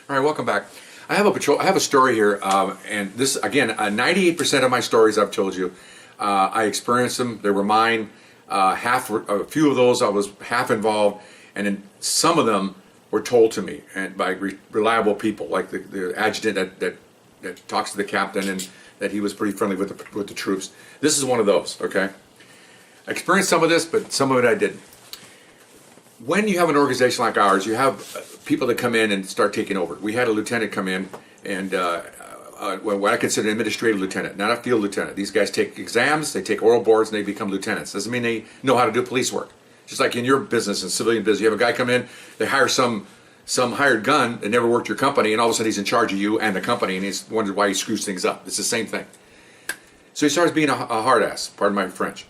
All right, welcome back. I have a story here, and this again, 98% of my stories I've told you, I experienced them. They were mine. A few of those I was half involved, and then some of them were told to me and by reliable people, like the adjutant that talks to the captain, and that he was pretty friendly with the troops. This is one of those. Okay, I experienced some of this, but some of it I didn't. When you have an organization like ours, you have people that come in and start taking over. We had a lieutenant come in, and what I consider an administrative lieutenant, not a field lieutenant. These guys take exams, they take oral boards, and they become lieutenants. Doesn't mean they know how to do police work. Just like in your business and civilian business, you have a guy come in, they hire some hired gun that never worked your company, and all of a sudden he's in charge of you and the company, and he's wondered why he screws things up. It's the same thing. So he starts being a hard ass, pardon my French.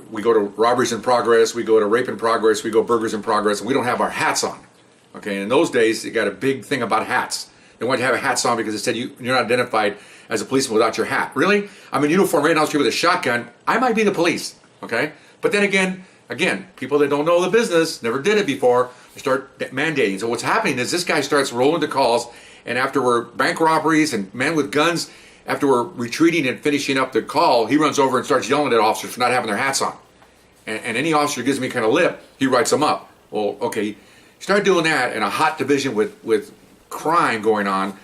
We go to robberies in progress, we go to rape in progress, we go burglars in progress, and we don't have our hats on. Okay, and in those days, you got a big thing about hats. They wanted to have hats on because it said you're not identified as a policeman without your hat. Really? I'm in uniform right now with a shotgun. I might be the police. Okay? But then again, people that don't know the business, never did it before, start mandating. So what's happening is this guy starts rolling the calls, and after we're bank robberies and men with guns, after we're retreating and finishing up the call, he runs over and starts yelling at officers for not having their hats on. And any officer gives me kind of lip, he writes them up. Well, okay, start doing that in a hot division with crime going on,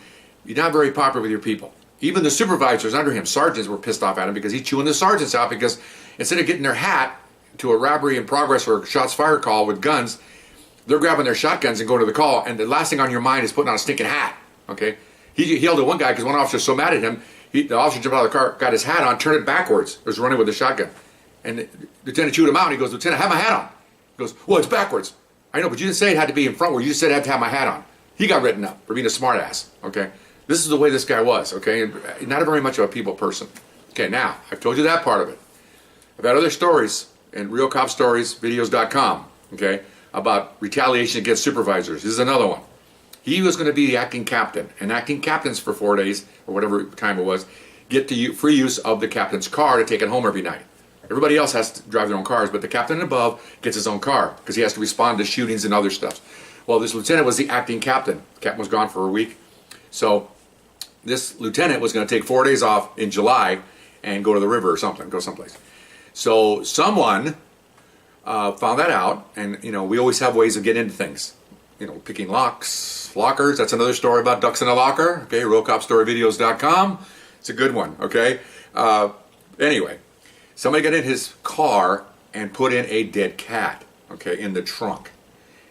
you're not very popular with your people. Even the supervisors under him, sergeants, were pissed off at him because he's chewing the sergeants out, because instead of getting their hat to a robbery in progress or a shots fired call with guns, they're grabbing their shotguns and going to the call, and the last thing on your mind is putting on a stinking hat. Okay? He yelled at one guy because one officer was so mad at him, the officer jumped out of the car, got his hat on, turned it backwards, was running with a shotgun. And the lieutenant chewed him out, and he goes, "Lieutenant, I have my hat on." He goes, "Well, it's backwards." "I know, but you didn't say it had to be in front where you just said I had to have my hat on." He got written up for being a smart ass. Okay? This is the way this guy was. Okay? Not a very much of a people person. Okay, now, I've told you that part of it. I've had other stories in realcopstoriesvideos.com, okay, about retaliation against supervisors. This is another one. He was going to be the acting captain, and acting captains for 4 days, or whatever time it was, get the free use of the captain's car to take it home every night. Everybody else has to drive their own cars, but the captain above gets his own car because he has to respond to shootings and other stuff. Well, this lieutenant was the acting captain. The captain was gone for a week. So this lieutenant was going to take 4 days off in July and go to the river or something, go someplace. So someone found that out, and we always have ways of getting into things. Picking lockers. That's another story about ducks in a locker. Okay, realcopstoryvideos.com. It's a good one. Okay. Anyway, somebody got in his car and put in a dead cat. Okay, in the trunk,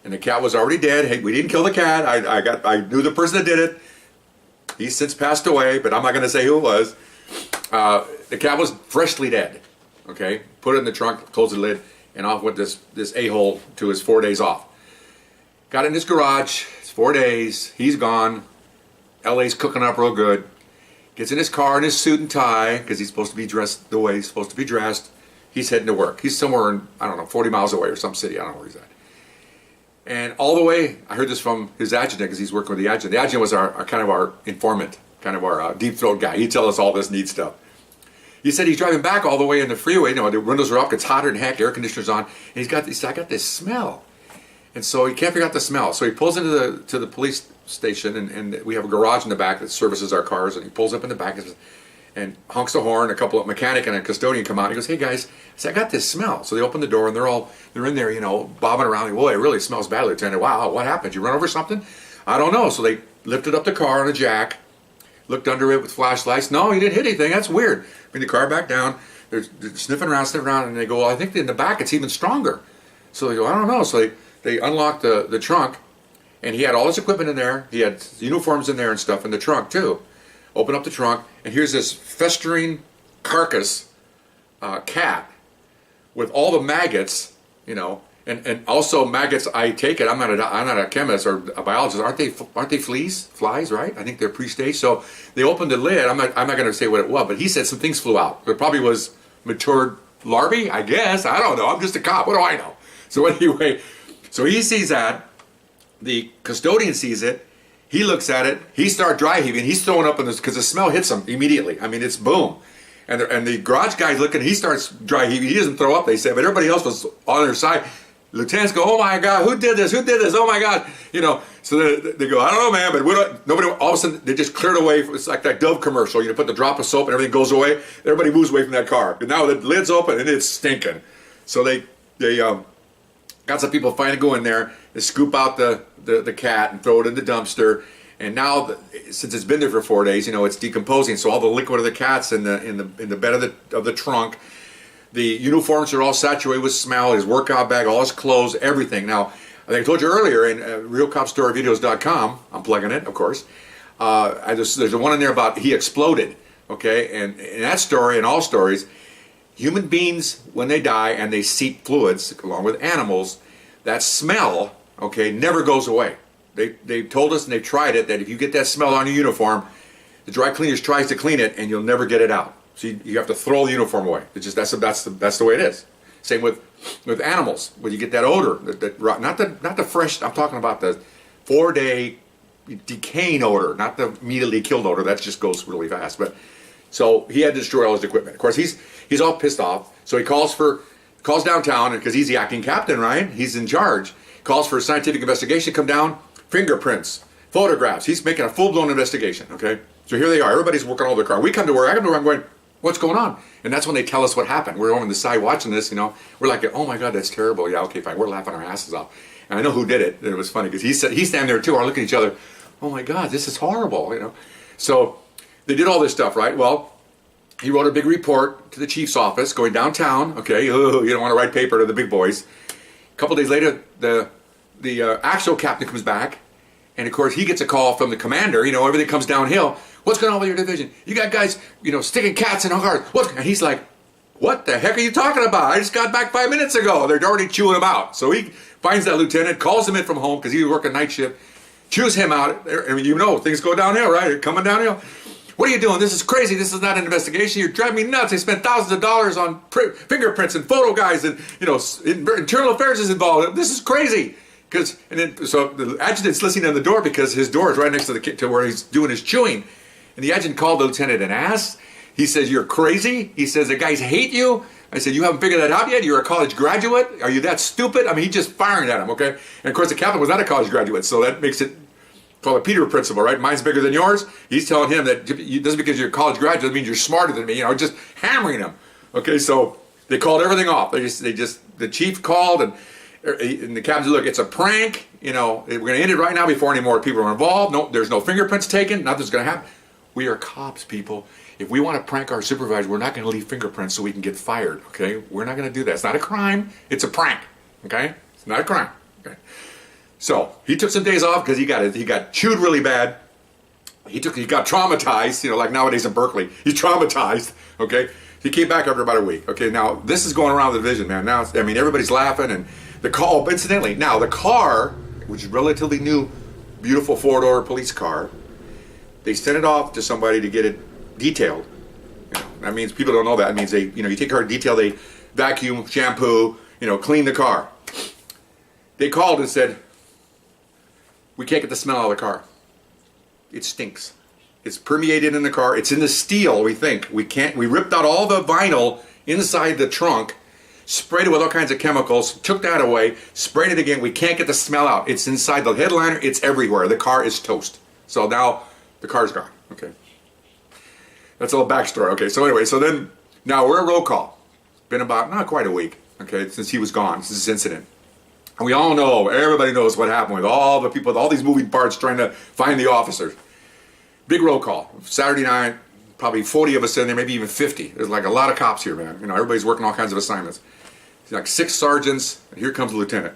and the cat was already dead. Hey, we didn't kill the cat. I knew the person that did it. He's since passed away, but I'm not going to say who it was. The cat was freshly dead. Okay, put it in the trunk, closed the lid, and off went this a-hole to his 4 days off. Got in his garage. It's 4 days. He's gone. LA's cooking up real good. Gets in his car in his suit and tie because he's supposed to be dressed the way he's supposed to be dressed. He's heading to work. He's somewhere in, 40 miles away or some city. I don't know where he's at. And all the way, I heard this from his adjutant because he's working with the adjutant. The adjutant was our informant, kind of our deep throat guy. He'd tell us all this neat stuff. He said he's driving back all the way in the freeway. The windows are up. It's hotter than heck. Air conditioner's on. And he said, "I got this smell." And so he can't figure out the smell. So he pulls into the police station, and we have a garage in the back that services our cars. And he pulls up in the back and honks the horn. A couple of mechanic and a custodian come out. He goes, "Hey guys," I said, "I got this smell." So they open the door, and they're in there, bobbing around. Boy, it really smells bad, Lieutenant. Wow, what happened? You run over something? I don't know. So they lifted up the car on a jack, looked under it with flashlights. No, he didn't hit anything. That's weird. Bring the car back down. They're sniffing around, and they go, "Well, I think in the back it's even stronger." So they go, "I don't know." So they unlocked the trunk, and he had all his equipment in there. He had uniforms in there and stuff in the trunk too. Open up the trunk, and here's this festering carcass cat with all the maggots, and also maggots. I take it. I'm not a chemist or a biologist. Aren't they flies? Right? I think they're pre-staged. So they opened the lid. I'm not going to say what it was, but he said some things flew out. It probably was matured larvae, I guess. I don't know. I'm just a cop. What do I know? So anyway. So he sees that, the custodian sees it, he looks at it, he starts dry heaving, he's throwing up in this, because the smell hits him immediately. I mean, it's boom. And the garage guy's looking, he starts dry heaving, he doesn't throw up, they say, but everybody else was on their side. lieutenants go, oh my God, who did this? Who did this? Oh my God. You know, so they go, I don't know, man, but nobody, all of a sudden, they just cleared away. It's like that Dove commercial. You put the drop of soap and everything goes away. Everybody moves away from that car. And now the lid's open and it's stinking. So they got some people finally go in there and scoop out the cat and throw it in the dumpster. And now, since it's been there for 4 days, you know, it's decomposing. So all the liquid of the cat's in the bed of the trunk. The uniforms are all saturated with smell. His workout bag, all his clothes, everything. Now, I told you earlier in RealCopStoryVideos.com, I'm plugging it, of course. There's a one in there about he exploded. Okay, and in that story and all stories, human beings when they die and they seep fluids along with animals, that smell, okay, never goes away. They told us and they tried it that if you get that smell on your uniform, the dry cleaners tries to clean it and you'll never get it out. So you have to throw the uniform away. It's just that's the way it is. Same with animals. When you get that odor, not the fresh. I'm talking about the 4-day decaying odor, not the immediately killed odor. That just goes really fast. But so he had to destroy all his equipment. Of course, he's all pissed off. So he calls downtown because he's the acting captain, right? He's in charge. Calls for a scientific investigation. Come down, fingerprints, photographs. He's making a full-blown investigation. Okay. So here they are. Everybody's working all their car. We come to work. I come to work. I'm going, what's going on? And that's when they tell us what happened. We're on the side watching this, you know. We're like, oh my God, that's terrible. Yeah, okay, fine. We're laughing our asses off. And I know who did it. And it was funny because he's standing there too. We're looking at each other. Oh my God, this is horrible, you know. So they did all this stuff, right? Well, he wrote a big report to the chief's office going downtown. Okay, you don't want to write paper to the big boys. A couple days later, the actual captain comes back. And of course, he gets a call from the commander. You know, everything comes downhill. What's going on with your division? You got guys, you know, sticking cats in cars. And he's like, what the heck are you talking about? I just got back 5 minutes ago. They're already chewing him out. So he finds that lieutenant, calls him in from home because he was working night shift, chews him out. I mean, you know, things go downhill, right? They're coming downhill. What are you doing? This is crazy. This is not an investigation. You're driving me nuts. They spent thousands of dollars on fingerprints and photo guys, and you know, internal affairs is involved. This is crazy. So the adjutant's listening on the door because his door is right next to where he's doing his chewing. And the adjutant called the lieutenant and asked. He says, you're crazy? He says, the guys hate you? I said, you haven't figured that out yet? You're a college graduate? Are you that stupid? I mean, he's just firing at him, okay? And of course, the captain was not a college graduate, so that makes it called a Peter principle, right? Mine's bigger than yours. He's telling him that just because you're a college graduate means you're smarter than me, you know, just hammering him. Okay, so they called everything off. The chief called and the captain said, look, it's a prank, you know, we're going to end it right now before any more people are involved. No, there's no fingerprints taken, nothing's going to happen. We are cops, people. If we want to prank our supervisor, we're not going to leave fingerprints so we can get fired, okay? We're not going to do that. It's not a crime, it's a prank, okay? It's not a crime, okay? So, he took some days off because he got chewed really bad. He got traumatized, you know, like nowadays in Berkeley. He's traumatized, okay? He came back after about a week. Okay, now, this is going around the division, man. Now, I mean, everybody's laughing and the call, incidentally, now the car, which is relatively new, beautiful 4-door police car, they sent it off to somebody to get it detailed. You know, that means people don't know that. It means you take a car to detail, they vacuum, shampoo, you know, clean the car. They called and said, we can't get the smell out of the car. It stinks. It's permeated in the car. It's in the steel, we think. We ripped out all the vinyl inside the trunk, sprayed it with all kinds of chemicals, took that away, sprayed it again. We can't get the smell out. It's inside the headliner. It's everywhere. The car is toast. So now the car's gone. Okay. That's a little backstory. Okay. So anyway, so then now we're at roll call. It's been about not quite a week. Okay, since he was gone, since this incident. And we all know, everybody knows what happened with all the people, with all these moving parts trying to find the officers. Big roll call. Saturday night, probably 40 of us in there, maybe even 50. There's like a lot of cops here, man. You know, everybody's working all kinds of assignments. It's like 6 sergeants, and here comes the lieutenant.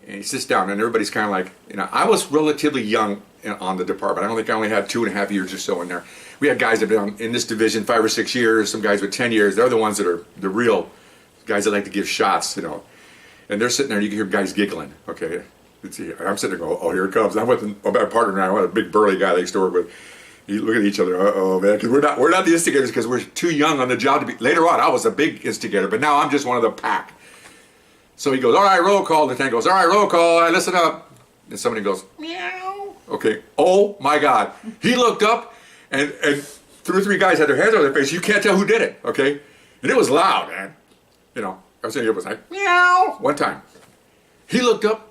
And he sits down, and everybody's kind of like, you know, I was relatively young on the department. I don't think I only had 2.5 years or so in there. We had guys that have been in this division 5 or 6 years, some guys with 10 years. They're the ones that are the real guys that like to give shots, you know. And they're sitting there, and you can hear guys giggling, okay? I'm sitting there going, oh, here it comes. I'm with my partner now, a big burly guy they used to work with. You look at each other, uh-oh, man, because we're not the instigators because we're too young on the job to be. Later on, I was a big instigator, but now I'm just one of the pack. So he goes, all right, roll call. The lieutenant goes, all right, roll call. All right, listen up. And somebody goes, meow. Okay, oh my God. He looked up, and 2 or 3 guys had their hands on their face. You can't tell who did it, okay? And it was loud, man. You know, I was saying it was like, meow. One time, he looked up.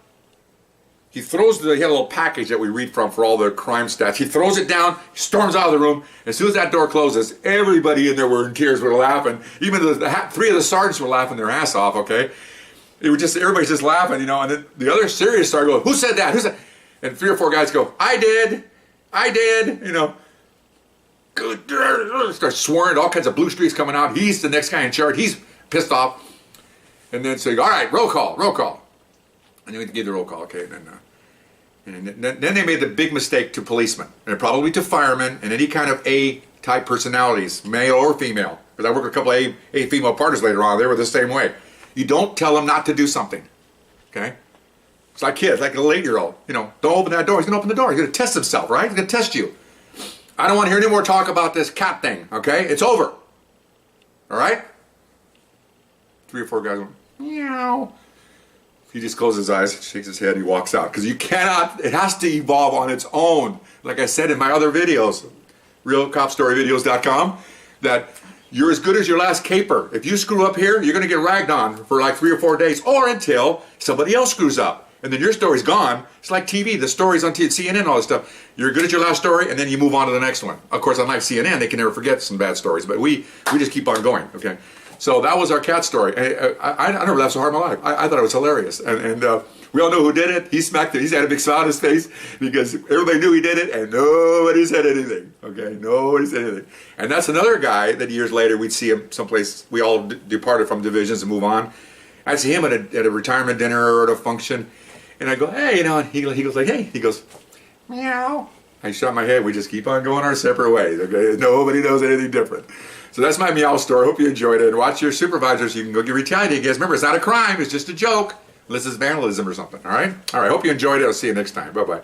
He throws he had a little package that we read from for all the crime stats. He throws it down, storms out of the room. As soon as that door closes, everybody in there were in tears, were laughing. Even three of the sergeants were laughing their ass off, okay? It was just, everybody's just laughing, you know, and then the other serious sergeant goes, who said that? Who said? And 3 or 4 guys go, I did, you know. Start swearing, all kinds of blue streaks coming out. He's the next guy in charge. He's pissed off. And then say, all right, roll call. And then we give the roll call, okay? And then they made the big mistake to policemen, and probably to firemen, and any kind of A-type personalities, male or female. Because I worked with a couple of A female partners later on. They were the same way. You don't tell them not to do something, okay? It's like kids, like a 8-year-old. You know, don't open that door. He's going to open the door. He's going to test himself, right? He's going to test you. I don't want to hear any more talk about this cat thing, okay? It's over. All right? 3 or 4 guys went, meow. He just closes his eyes, shakes his head, and he walks out. Because you cannot, it has to evolve on its own. Like I said in my other videos, realcopstoryvideos.com, that you're as good as your last caper. If you screw up here, you're going to get ragged on for like 3 or 4 days, or until somebody else screws up. And then your story's gone. It's like TV, the stories on CNN, all this stuff. You're good at your last story, and then you move on to the next one. Of course, unlike CNN, they can never forget some bad stories, but we just keep on going, okay? So that was our cat story. I never laughed so hard in my life. I thought it was hilarious. And we all know who did it. He smacked it. He's had a big smile on his face because everybody knew he did it, and nobody said anything. Okay, nobody said anything. And that's another guy that years later we'd see him someplace. We all departed from divisions and move on. I'd see him at a retirement dinner or at a function, and I go, hey, you know, and he goes like, hey, he goes, meow. I shot my head. We just keep on going our separate ways. Okay, nobody knows anything different. So that's my meow story. Hope you enjoyed it. And watch your supervisors. You can go get retaliated against. Remember, it's not a crime. It's just a joke. Unless it's vandalism or something. All right? All right. Hope you enjoyed it. I'll see you next time. Bye-bye.